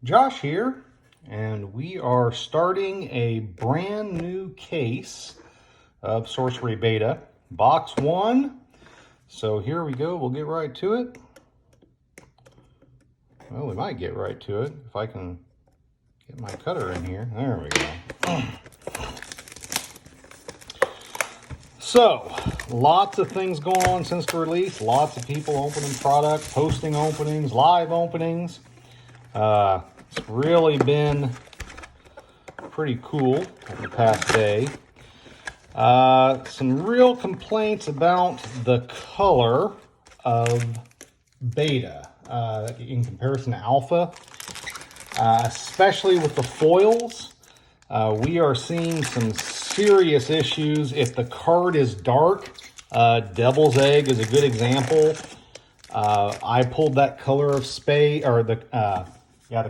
Josh here, and we are starting a brand new case of Sorcery Beta, box 1. So here we go, we'll get right to it. Well, we might get right to it if I can get my cutter in here. There we go. So, lots of things going on since the release. Lots of people opening product, posting openings, live openings. It's really been pretty cool in the past day. Some real complaints about the color of beta in comparison to alpha, especially with the foils. We are seeing some serious issues if the card is dark. Devil's Egg is a good example. I pulled that color of space, or the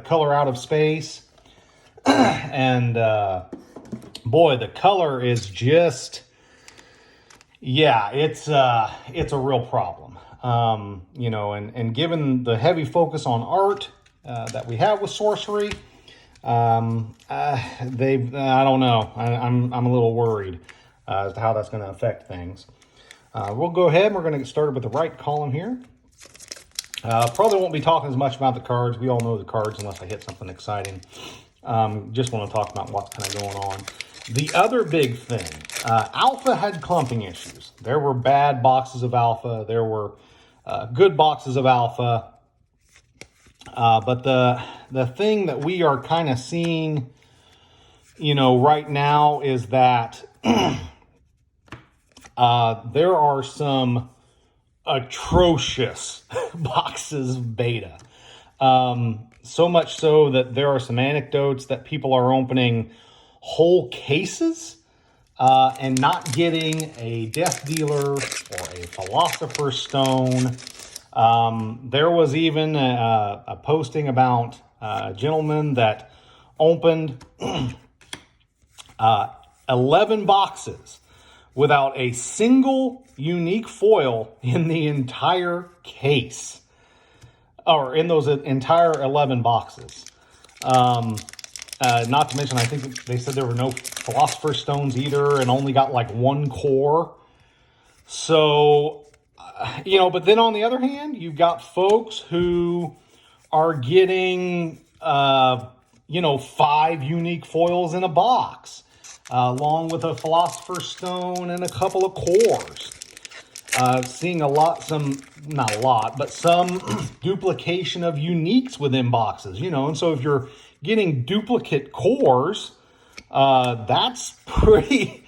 color out of space, and boy, the color is just, it's a real problem. And given the heavy focus on art that we have with Sorcery, I don't know. I'm a little worried as to how that's going to affect things. We'll go ahead and we're going to get started with the right column here. Probably won't be talking as much about the cards. We all know the cards unless I hit something exciting. Just want to talk about what's kind of going on. The other big thing, Alpha had clumping issues. There were bad boxes of Alpha. There were good boxes of Alpha. But the thing that we are kind of seeing, right now is that there are some atrocious boxes of beta. So much so that there are some anecdotes that people are opening whole cases and not getting a Death Dealer or a Philosopher's Stone. There was even a posting about a gentleman that opened 11 boxes without a single unique foil in the entire case, or in those entire 11 boxes. Not to mention, I think they said there were no Philosopher's Stones either, and only got like one core. So, but then on the other hand, you've got folks who are getting, 5 unique foils in a box, along with a Philosopher's Stone and a couple of cores. Seeing not a lot, but some duplication of uniques within boxes, and so if you're getting duplicate cores, that's pretty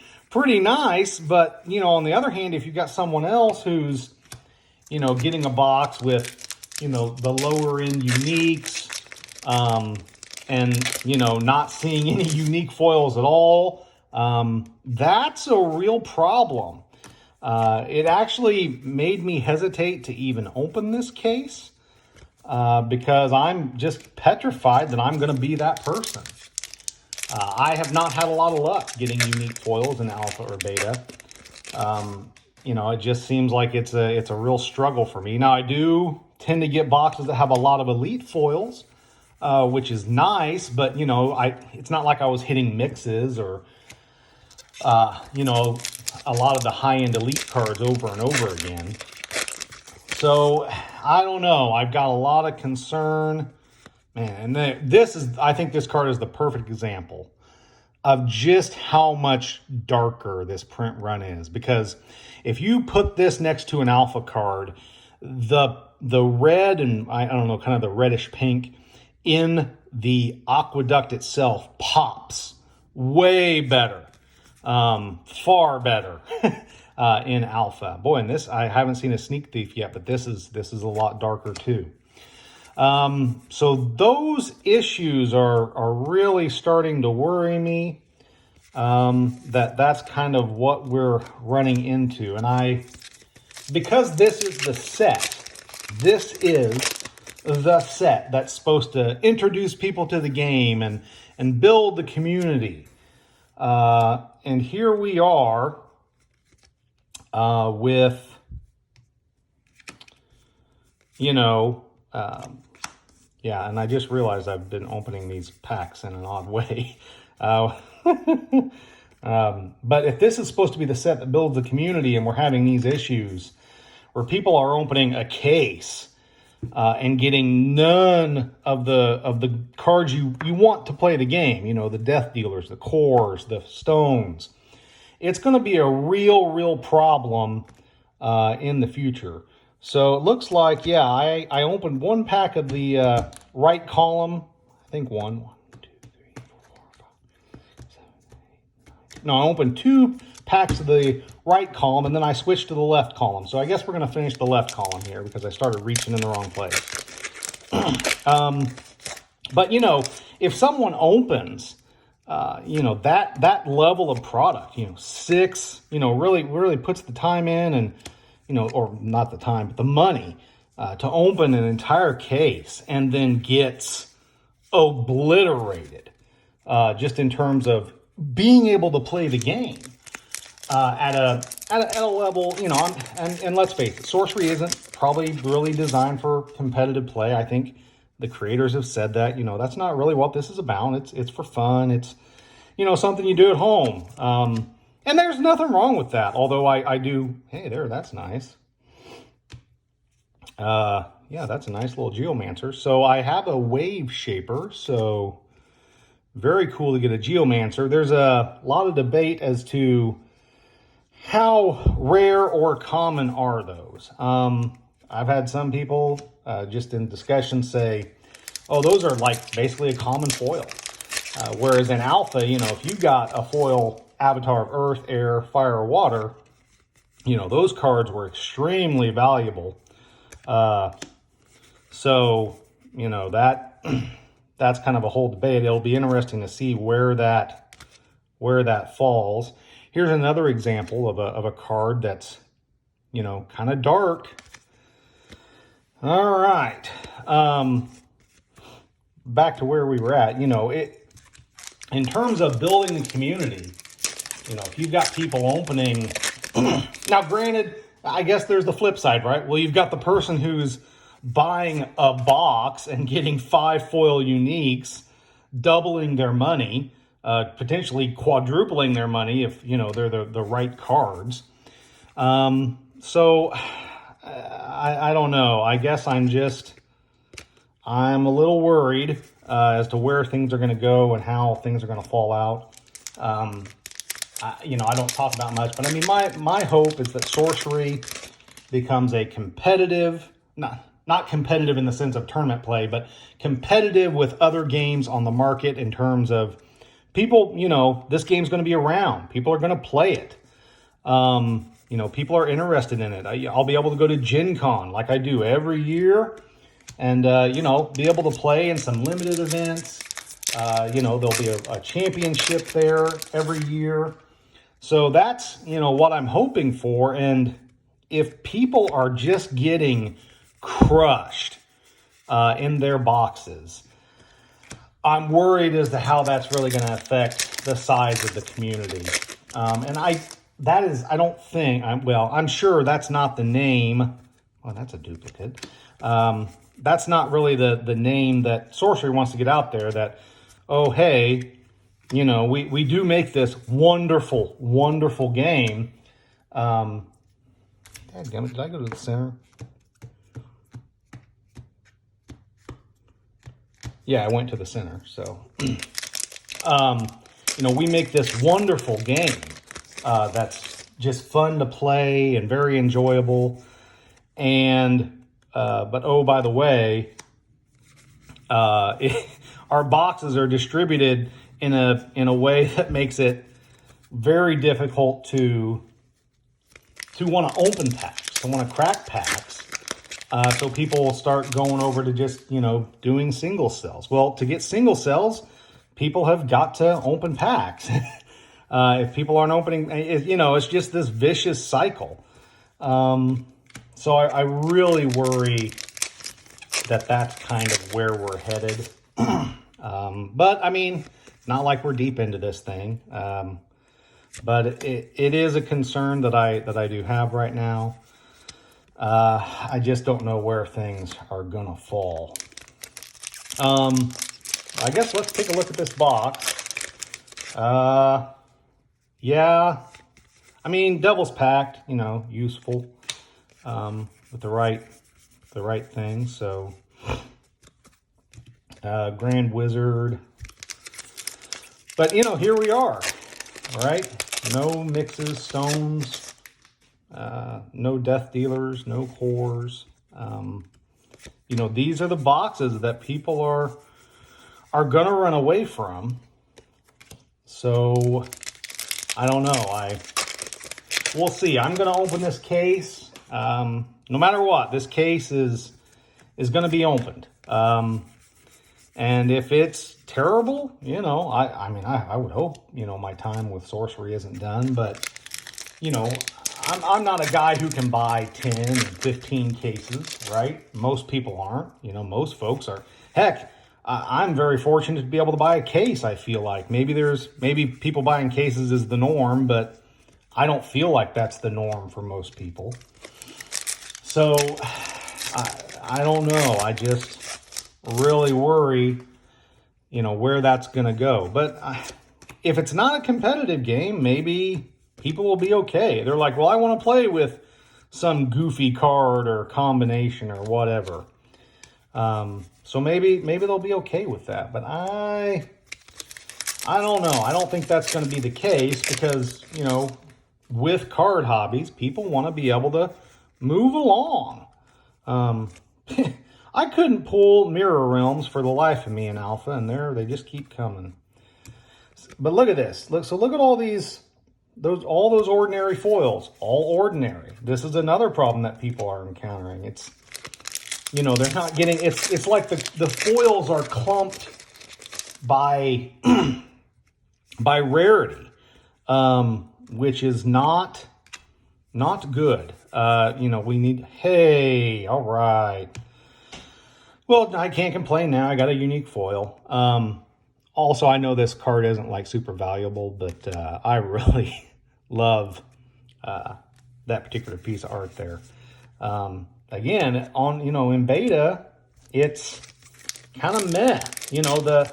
nice. But, on the other hand, if you've got someone else who's, getting a box with, the lower end uniques, and, not seeing any unique foils at all, that's a real problem. It actually made me hesitate to even open this case, because I'm just petrified that I'm going to be that person. I have not had a lot of luck getting unique foils in alpha or beta. It just seems like it's a real struggle for me. Now, I do tend to get boxes that have a lot of elite foils, which is nice, but, it's not like I was hitting mixes or, a lot of the high-end elite cards over and over again. So, I don't know. I've got a lot of concern. Man, and I think this card is the perfect example of just how much darker this print run is. Because if you put this next to an alpha card, the red and, I don't know, kind of the reddish pink in the aqueduct itself pops way better. Far better in alpha. Boy, and this, I haven't seen a Sneak Thief yet, but this is a lot darker too. So those issues are really starting to worry me. That's kind of what we're running into. And because this is the set that's supposed to introduce people to the game and build the community. And here we are with, Yeah, and I just realized I've been opening these packs in an odd way. Uh, but if this is supposed to be the set that builds the community and we're having these issues where people are opening a case and getting none of the cards you want to play the game, you know, the death dealers, the cores, the stones, it's going to be a real problem in the future. So it looks like, yeah, I opened one pack of the right column. I think one, two, three, four, 5, 7, 8, 9. No, I opened 2 packs of the right column, and then I switched to the left column. So I guess we're going to finish the left column here because I started reaching in the wrong place. But, you know, if someone opens, you know, that level of product, you know, 6, you know, really puts the time in and, you know, or not the time, but the money to open an entire case and then gets obliterated just in terms of being able to play the game at a level, you know, and let's face it, Sorcery isn't probably really designed for competitive play. I think the creators have said that, you know, that's not really what this is about. It's for fun. It's, you know, something you do at home. And there's nothing wrong with that. Although I do, hey, that's nice. Yeah, that's a nice little Geomancer. So I have a Wave Shaper. So very cool to get a Geomancer. There's a lot of debate as to how rare or common are those. I've had some people just in discussion say, oh, those are like basically a common foil. Whereas in alpha, you know, if you got a foil Avatar of Earth, Air, Fire, or Water, you know, those cards were extremely valuable. So, you know, that's kind of a whole debate. It'll be interesting to see where that falls. Here's another example of a card that's, you know, kind of dark. All right. Back to where we were at, you know, in terms of building the community, you know, if you've got people opening, now granted, I guess there's the flip side, right? Well, you've got the person who's buying a box and getting 5 foil uniques, doubling their money, potentially quadrupling their money if, you know, they're the right cards. So I don't know. I guess I'm a little worried as to where things are going to go and how things are going to fall out. You know, I don't talk about much, but I mean, my hope is that Sorcery becomes a competitive, not competitive in the sense of tournament play, but competitive with other games on the market in terms of people, you know, this game's going to be around. People are going to play it. You know, people are interested in it. I'll be able to go to Gen Con like I do every year and, you know, be able to play in some limited events. You know, there'll be a championship there every year. So that's, you know, what I'm hoping for. And if people are just getting crushed in their boxes, I'm worried as to how that's really going to affect the size of the community. And I'm sure that's not the name. Well, that's a duplicate. That's not really the name that Sorcery wants to get out there, that, oh, hey, you know, we do make this wonderful, wonderful game. Dadgummit, did I go to the center? Yeah, I went to the center. So, you know, we make this wonderful game that's just fun to play and very enjoyable. And, but oh, by the way, our boxes are distributed in a way that makes it very difficult to want to open packs, to want to crack packs. So people will start going over to just, you know, doing single cells. Well, to get single cells, people have got to open packs. If people aren't opening, you know, it's just this vicious cycle. So I really worry that that's kind of where we're headed. But I mean, not like we're deep into this thing. But it is a concern that I do have right now. I just don't know where things are gonna fall. I guess let's take a look at this box. Yeah, I mean, Devil's Pact, you know, useful, with the right thing. So, Grand Wizard, but you know, here we are, right? No mixes, stones, no Death Dealers, no cores. You know, these are the boxes that people are gonna run away from. So I don't know. We'll see. I'm gonna open this case. No matter what, this case is gonna be opened. And if it's terrible, you know, I mean, I would hope, you know, my time with Sorcery isn't done, but you know, I'm not a guy who can buy 10 and 15 cases, right? Most people aren't. You know, most folks are. Heck, I'm very fortunate to be able to buy a case, I feel like. Maybe people buying cases is the norm, but I don't feel like that's the norm for most people. So, I don't know. I just really worry, you know, where that's going to go. But if it's not a competitive game, maybe people will be okay. They're like, well, I want to play with some goofy card or combination or whatever. So maybe they'll be okay with that. But I don't know. I don't think that's going to be the case because, you know, with card hobbies, people want to be able to move along. I couldn't pull Mirror Realms for the life of me in Alpha, and they just keep coming. But look at this. Look at all these. All those ordinary foils, all ordinary. This is another problem that people are encountering. It's, you know, they're not getting, it's like the foils are clumped by, by rarity, which is not good. You know, we need, hey, all right. Well, I can't complain now. I got a unique foil. Also, I know this card isn't like super valuable, but I really love that particular piece of art there. Again, on, you know, in beta, it's kind of meh. You know, the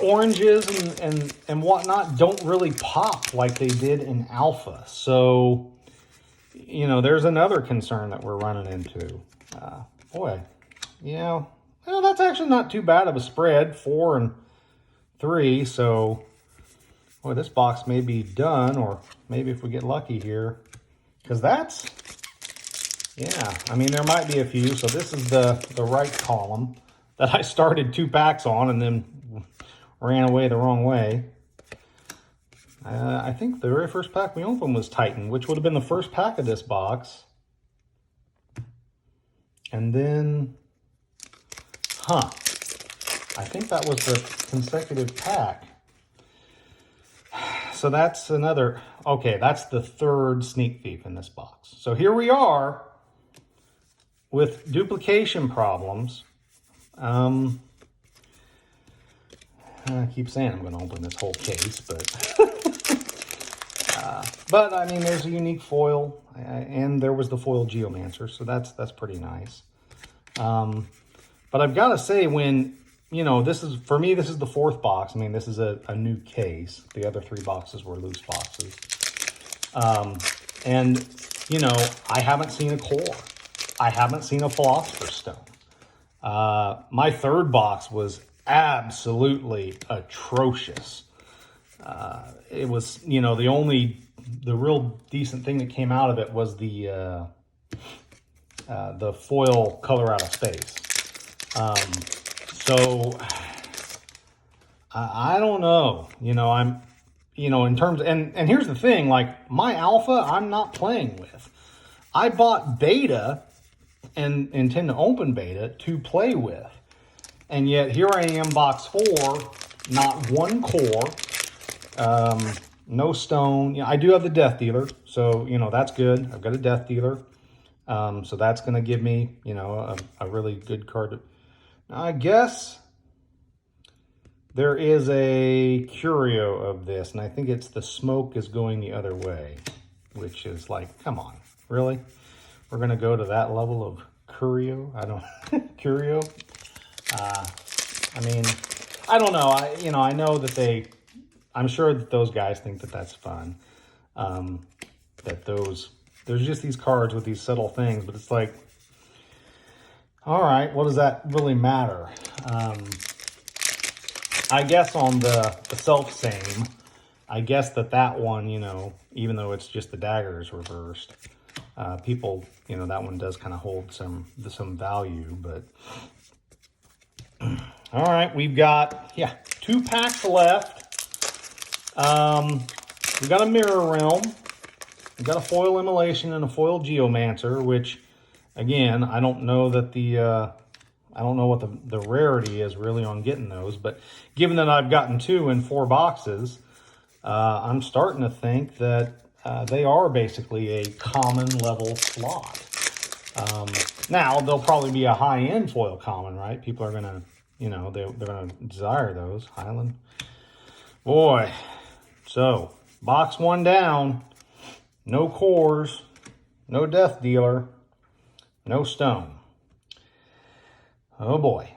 oranges and whatnot don't really pop like they did in alpha. So, you know, there's another concern that we're running into. Boy, yeah, well, that's actually not too bad of a spread, 4 and 3, so boy, this box may be done, or maybe if we get lucky here, because that's, yeah, I mean, there might be a few. So this is the right column that I started 2 packs on and then ran away the wrong way. I think the very first pack we opened was Titan, which would have been the first pack of this box. And then, I think that was the consecutive pack. So that's another, okay, that's the 3rd Sneak Thief in this box. So here we are with duplication problems. I keep saying I'm going to open this whole case, but I mean, there's a unique foil, and there was the foil Geomancer, so that's pretty nice. But I've got to say, when, you know, this is, for me, this is the 4th box. I mean, this is a new case. The other 3 boxes were loose boxes. And, you know, I haven't seen a core. I haven't seen a Philosopher's Stone. My 3rd box was absolutely atrocious. It was, you know, the real decent thing that came out of it was the foil Color Out of Space. So I don't know, you know, in terms, and here's the thing, like my alpha, I'm not playing with. I bought beta and intend to open beta to play with. And yet here I am, box 4, not 1 core, no stone. You know, I do have the Death Dealer, so, you know, that's good. I've got a Death Dealer. So that's going to give me, you know, a really good card. I guess there is a curio of this, and I think it's the smoke is going the other way, which is like, come on, really? We're going to go to that level of curio? I don't, curio? I mean, I don't know. I know that I'm sure that those guys think that that's fun. There's just these cards with these subtle things, but it's like, all right, what does that really matter? I guess on the self same, I guess that one, even though it's just the daggers reversed, people, that one does kind of hold some value, but all right, we've got, 2 packs left. We've got a Mirror Realm. We've got a foil Immolation and a foil Geomancer, which, again, I don't know that I don't know what the rarity is really on getting those, but given that I've gotten 2 in 4 boxes, I'm starting to think that they are basically a common level slot. Now, they'll probably be a high-end foil common, right? People are going to, they're going to desire those. Highland. Boy. So, box 1 down. No cores. No Death Dealer. No Stone. Oh, boy.